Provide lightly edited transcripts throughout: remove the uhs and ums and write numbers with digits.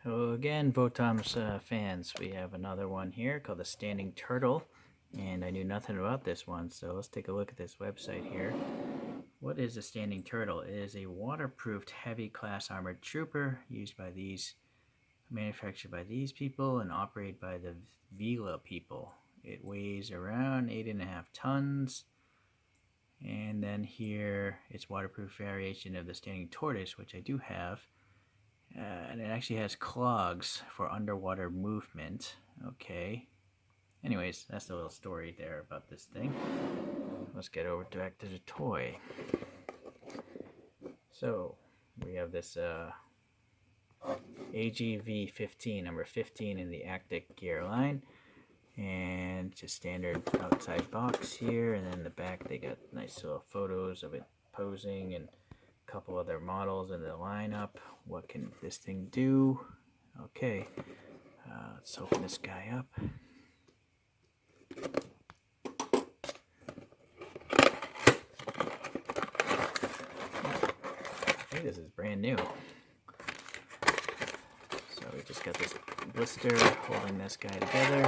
Hello again, VOTOMS fans. We have another one here called the Standing Turtle, and I knew nothing about this one, so let's take a look at this website here. What is a Standing Turtle? It is a waterproofed heavy class armored trooper manufactured by these people and operated by the Vila people. It weighs around 8.5 tons. And then here it's waterproof variation of the Standing Tortoise, which I do have. And it actually has clogs for underwater movement. Okay. Anyways, that's the little story there about this thing. Let's get back to the toy. So, we have this AG-V15, number 15 in the Actic gear line. And just standard outside box here. And then in the back they got nice little photos of it posing and couple other models in the lineup. What can this thing do? Okay, let's open this guy up. I think this is brand new. So we just got this blister holding this guy together.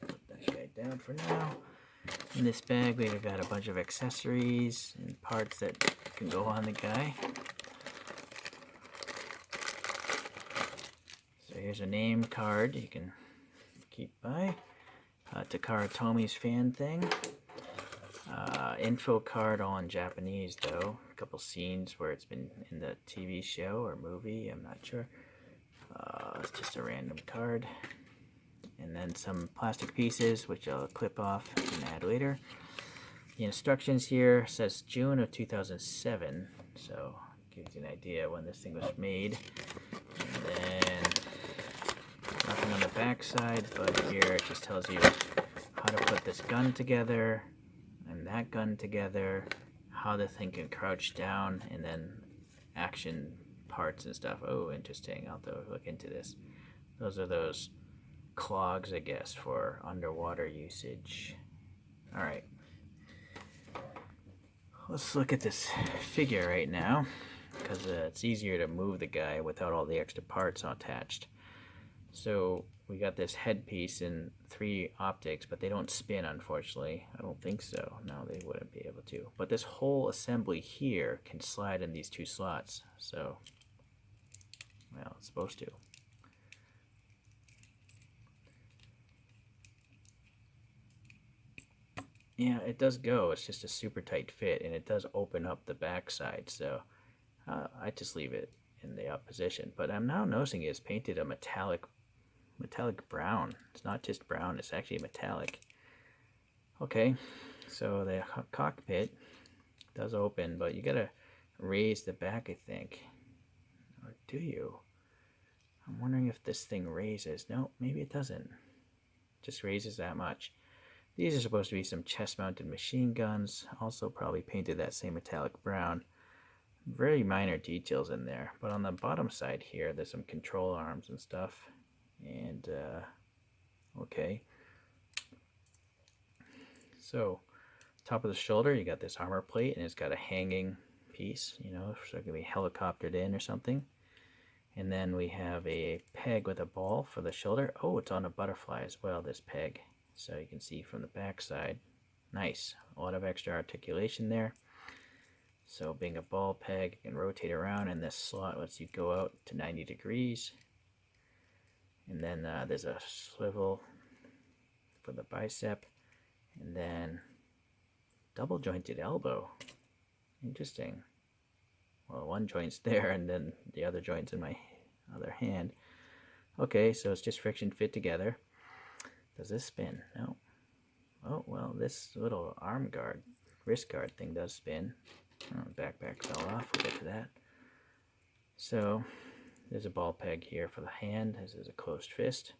Put that guy down for now. In this bag we've got a bunch of accessories and parts that can go on the guy. So here's a name card you can keep by. Takara Tomi's fan thing. Info card all in Japanese though. A couple scenes where it's been in the TV show or movie, I'm not sure. It's just a random card. And then some plastic pieces, which I'll clip off and add later. The instructions here says June of 2007, so gives you an idea when this thing was made. And then nothing on the back side, but here it just tells you how to put this gun together and that gun together, how the thing can crouch down, and then action parts and stuff. Oh, interesting. I'll have to look into this. Those are those clogs, I guess, for underwater usage. Alright. Let's look at this figure right now, because it's easier to move the guy without all the extra parts attached. So we got this headpiece in 3 optics, but they don't spin, unfortunately. I don't think so. No, they wouldn't be able to. But this whole assembly here can slide in these 2 slots. So, well, it's supposed to. Yeah, it does go. It's just a super tight fit, and it does open up the back side. So I just leave it in the up position. But I'm now noticing it's painted a metallic brown. It's not just brown, it's actually metallic. Okay, so the cockpit does open, but you gotta raise the back, I think. Or do you? I'm wondering if this thing raises. No, maybe it doesn't. It just raises that much. These are supposed to be some chest-mounted machine guns, also probably painted that same metallic brown. Very minor details in there, but on the bottom side here, there's some control arms and stuff. And, okay. So, top of the shoulder, you got this armor plate, and it's got a hanging piece, you know, so it can be helicoptered in or something. And then we have a peg with a ball for the shoulder. Oh, it's on a butterfly as well, this peg. So you can see from the back side. Nice. A lot of extra articulation there. So being a ball peg, you can rotate around, and this slot lets you go out to 90 degrees. And then there's a swivel for the bicep. And then double jointed elbow. Interesting. Well, one joint's there, and then the other joint's in my other hand. Okay, so it's just friction fit together. Does this spin? No. Oh, well, this little arm guard, wrist guard thing does spin. Oh, backpack fell off. We'll get to that. So, there's a ball peg here for the hand. This is a closed fist.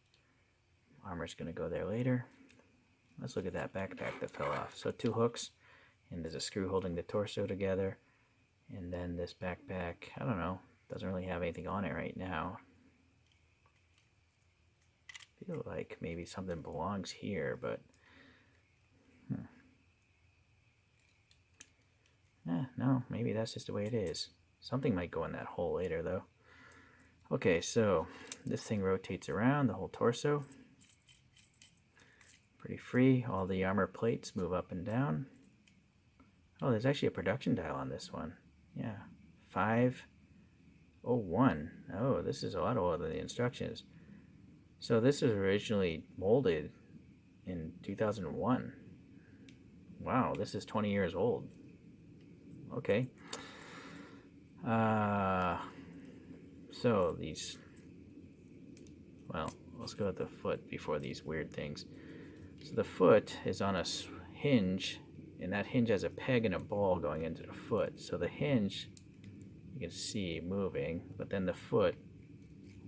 Armor's going to go there later. Let's look at that backpack that fell off. So 2 hooks, and there's a screw holding the torso together. And then this backpack, I don't know, doesn't really have anything on it right now. I feel like maybe something belongs here, but no, maybe that's just the way it is. Something might go in that hole later though. Okay, so this thing rotates around the whole torso. Pretty free. All the armor plates move up and down. Oh, there's actually a production dial on this one. Yeah, 501. Oh, this is a lot older than the instructions. So this was originally molded in 2001. Wow, this is 20 years old. Okay. So these, well, let's go with the foot before these weird things. So the foot is on a hinge, and that hinge has a peg and a ball going into the foot. So the hinge, you can see moving, but then the foot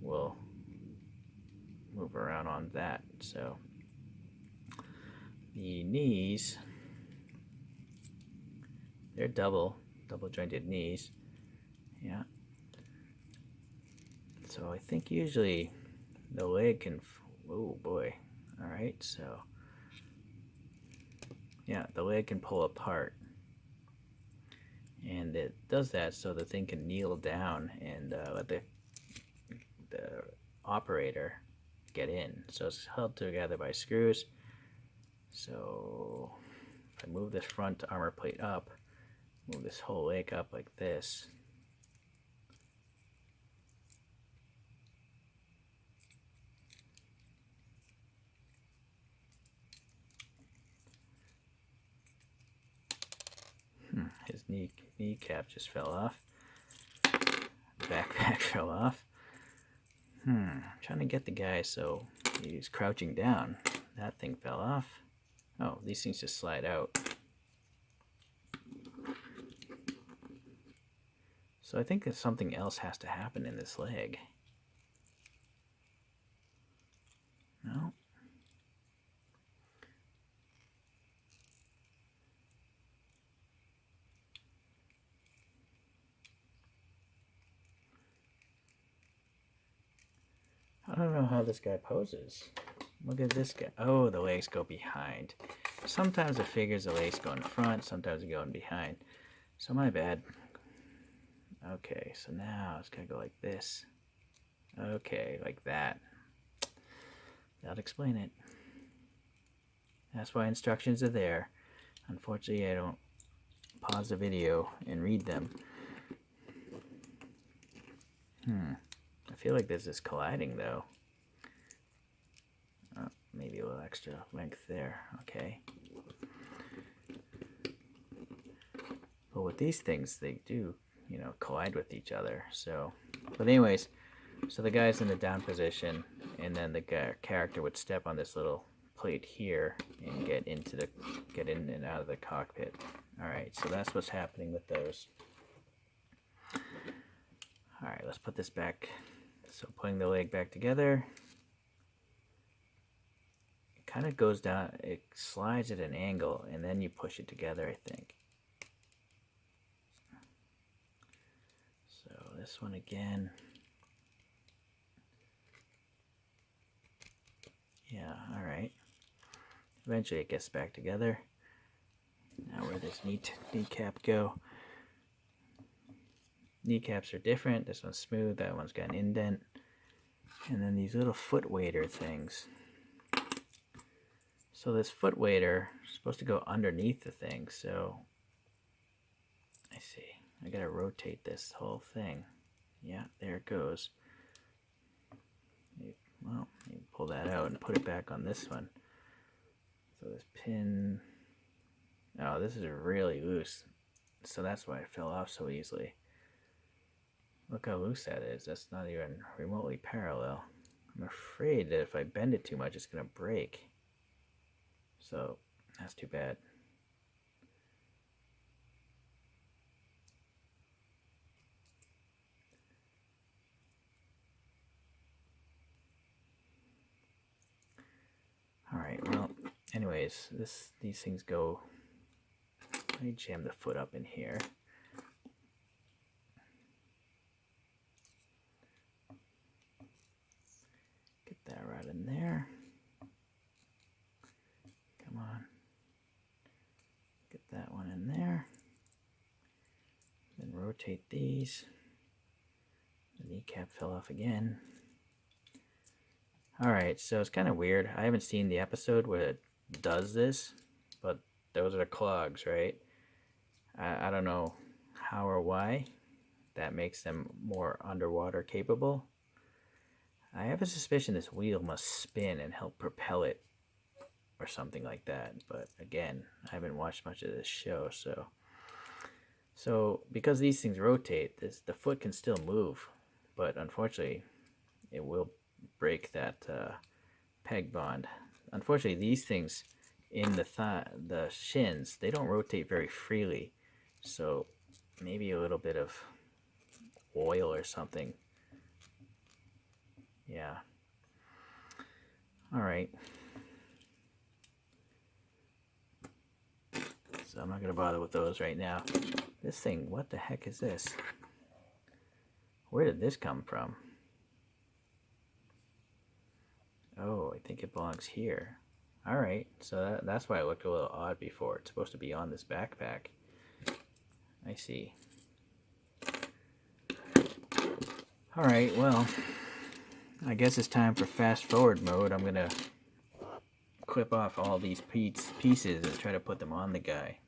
will move around on that. So the knees, they're double jointed knees. Yeah. So I think usually the leg can, oh boy. All right, so yeah, the leg can pull apart. And it does that so the thing can kneel down and let the operator get in. So it's held together by screws. So if I move this front armor plate up, move this whole leg up like this, his kneecap just fell off. Backpack fell off. I'm trying to get the guy so he's crouching down. That thing fell off. Oh, these things just slide out. So I think that something else has to happen in this leg. No? I don't know how this guy poses. Look at this guy. Oh, the legs go behind. Sometimes it figures the legs go in front, sometimes they go in behind. So my bad. Okay, so now it's gonna go like this. Okay, like that. That'll explain it. That's why instructions are there. Unfortunately, I don't pause the video and read them. I feel like this is colliding though. Oh, maybe a little extra length there. Okay. But with these things, they do, you know, collide with each other. So, but anyways, so the guy's in the down position, and then the character would step on this little plate here and get in and out of the cockpit. All right, so that's what's happening with those. All right, let's put this back. So putting the leg back together, it kind of goes down, it slides at an angle, and then you push it together, I think. So this one again. Yeah, all right. Eventually it gets back together. Now where does kneecap go? Kneecaps are different. This one's smooth, that one's got an indent. And then these little foot waiter things. So this foot waiter is supposed to go underneath the thing, so I see. I gotta rotate this whole thing. Yeah, there it goes. Well, you pull that out and put it back on this one. So this pin, oh, this is really loose. So that's why it fell off so easily. Look how loose that is. That's not even remotely parallel. I'm afraid that if I bend it too much, it's gonna break. So that's too bad. All right, well, anyways, these things go, let me jam the foot up in here. Get that right in there. Come on. Get that one in there. Then rotate these. The kneecap fell off again. Alright, so it's kind of weird. I haven't seen the episode where it does this, but those are clogs, right? I don't know how or why that makes them more underwater capable. I have a suspicion this wheel must spin and help propel it or something like that, but again, I haven't watched much of this show, so because these things rotate, the foot can still move, but unfortunately it will break that peg bond. Unfortunately, these things in the shins, they don't rotate very freely, so maybe a little bit of oil or something. Yeah. All right. So I'm not going to bother with those right now. This thing, what the heck is this? Where did this come from? Oh, I think it belongs here. Alright, so that's why it looked a little odd before. It's supposed to be on this backpack. I see. Alright, well, I guess it's time for fast forward mode. I'm gonna clip off all these pieces and try to put them on the guy.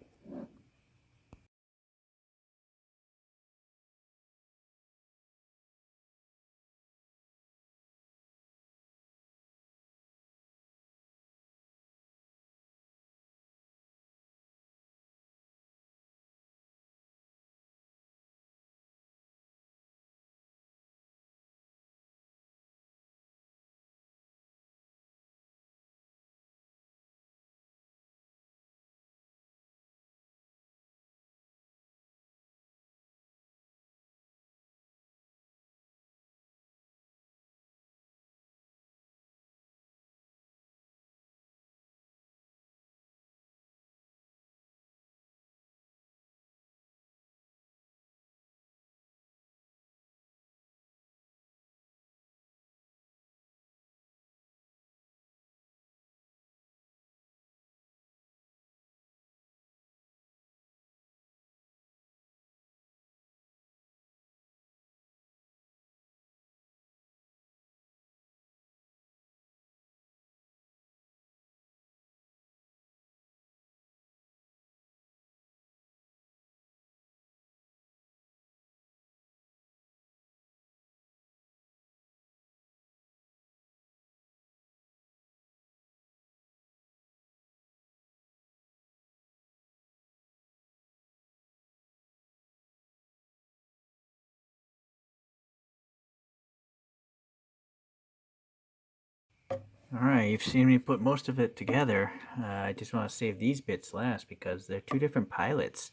Alright, you've seen me put most of it together. I just want to save these bits last because they're two different pilots.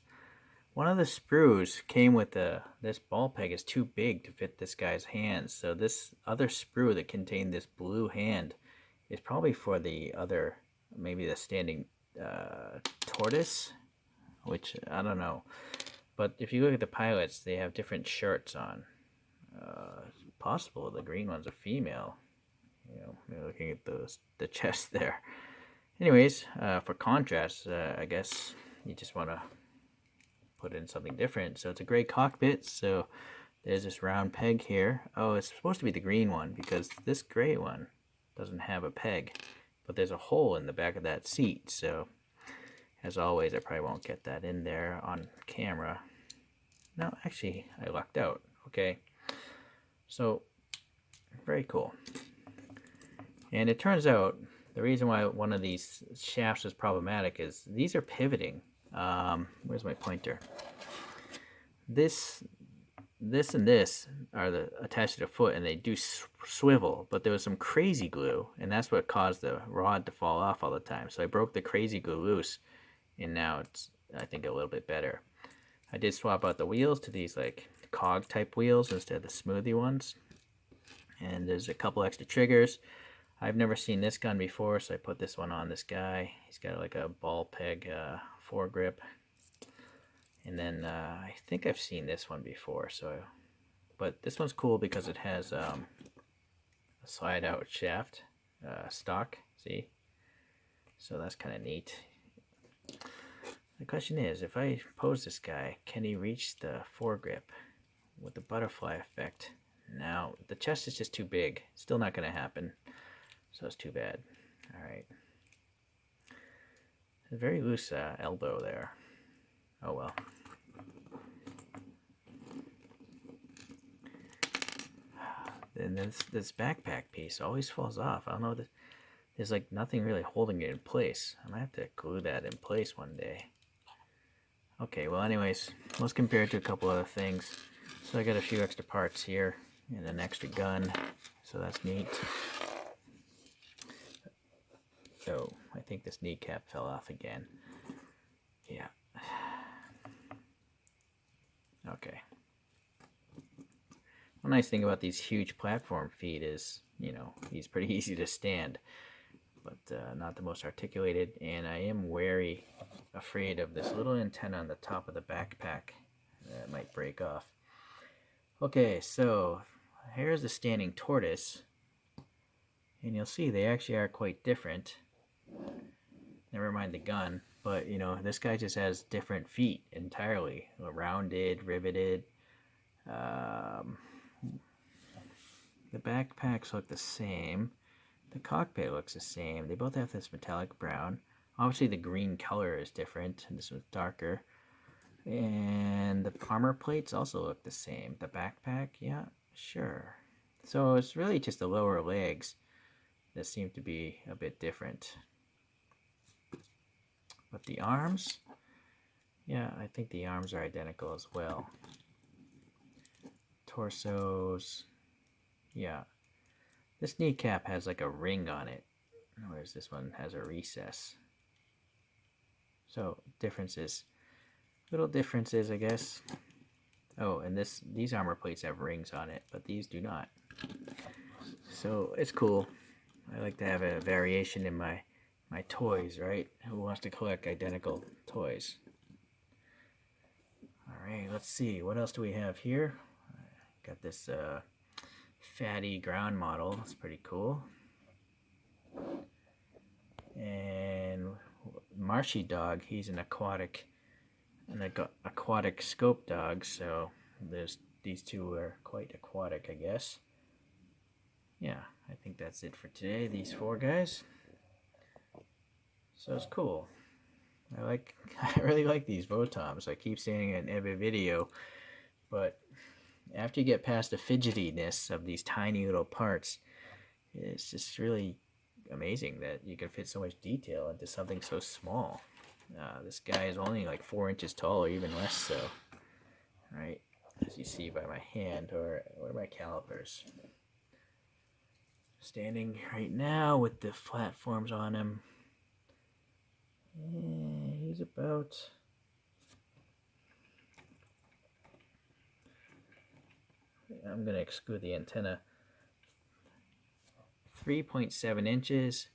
One of the sprues came with this ball peg is too big to fit this guy's hands, so this other sprue that contained this blue hand is probably for the other, maybe the standing tortoise, which I don't know. But if you look at the pilots, they have different shirts on. It's possible the green one's a female. You know, you're looking at the chest there. Anyways, for contrast, I guess you just want to put in something different. So it's a gray cockpit, so there's this round peg here. Oh, it's supposed to be the green one because this gray one doesn't have a peg, but there's a hole in the back of that seat, so as always I probably won't get that in there on camera. No, actually I lucked out. Okay, so very cool. And it turns out the reason why one of these shafts is problematic is these are pivoting. Where's my pointer? This and this are attached to the foot, and they do swivel, but there was some crazy glue, and that's what caused the rod to fall off all the time. So I broke the crazy glue loose, and now it's, I think, a little bit better. I did swap out the wheels to these like cog type wheels instead of the smoothie ones, and there's a couple extra triggers. I've never seen this gun before, so I put this one on this guy. He's got like a ball peg foregrip. And then I think I've seen this one before, but this one's cool because it has a slide out shaft stock, see? So that's kind of neat. The question is, if I pose this guy, can he reach the foregrip with the butterfly effect? Now, the chest is just too big. Still not going to happen. So it's too bad. Alright. A very loose elbow there. Oh well. And this backpack piece always falls off. I don't know. There's like nothing really holding it in place. I might have to glue that in place one day. Okay, well anyways, let's compare it to a couple other things. So I got a few extra parts here and an extra gun. So that's neat. So I think this kneecap fell off again. Yeah. Okay. One nice thing about these huge platform feet is, you know, he's pretty easy to stand, but not the most articulated, and I am afraid of this little antenna on the top of the backpack that might break off. Okay, so here's the standing tortoise, and you'll see they actually are quite different. Never mind the gun, but you know, this guy just has different feet entirely, rounded, riveted. The backpacks look the same. The cockpit looks the same. They both have this metallic brown. Obviously the green color is different, and this one's darker. And the armor plates also look the same. The backpack, yeah, sure. So it's really just the lower legs that seem to be a bit different. But the arms, yeah, I think the arms are identical as well. Torsos, yeah. This kneecap has like a ring on it, whereas this one has a recess. So differences, little differences, I guess. Oh, and these armor plates have rings on it, but these do not. So it's cool. I like to have a variation in my toys, right? Who wants to collect identical toys? Alright, let's see. What else do we have here? Got this fatty ground model. It's pretty cool. And Marshy Dog, he's an aquatic scope dog, so these two are quite aquatic, I guess. Yeah, I think that's it for today, these four guys. So it's cool. I really like these VOTOMS. I keep saying it in every video, but after you get past the fidgetiness of these tiny little parts, it's just really amazing that you can fit so much detail into something so small. This guy is only like 4 inches tall, or even less so, right? As you see by my hand or my calipers. Standing right now with the platforms on him. And he's about... I'm going to exclude the antenna. 3.7 inches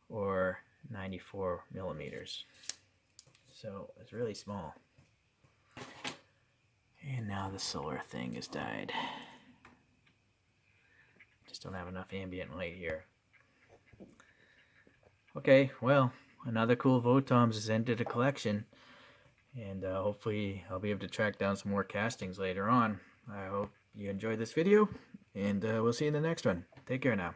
or 94 millimeters. So it's really small. And now the solar thing has died. Just don't have enough ambient light here. Okay, well, another cool VOTOMS is entered the collection. And hopefully I'll be able to track down some more castings later on. I hope you enjoyed this video, and we'll see you in the next one. Take care now.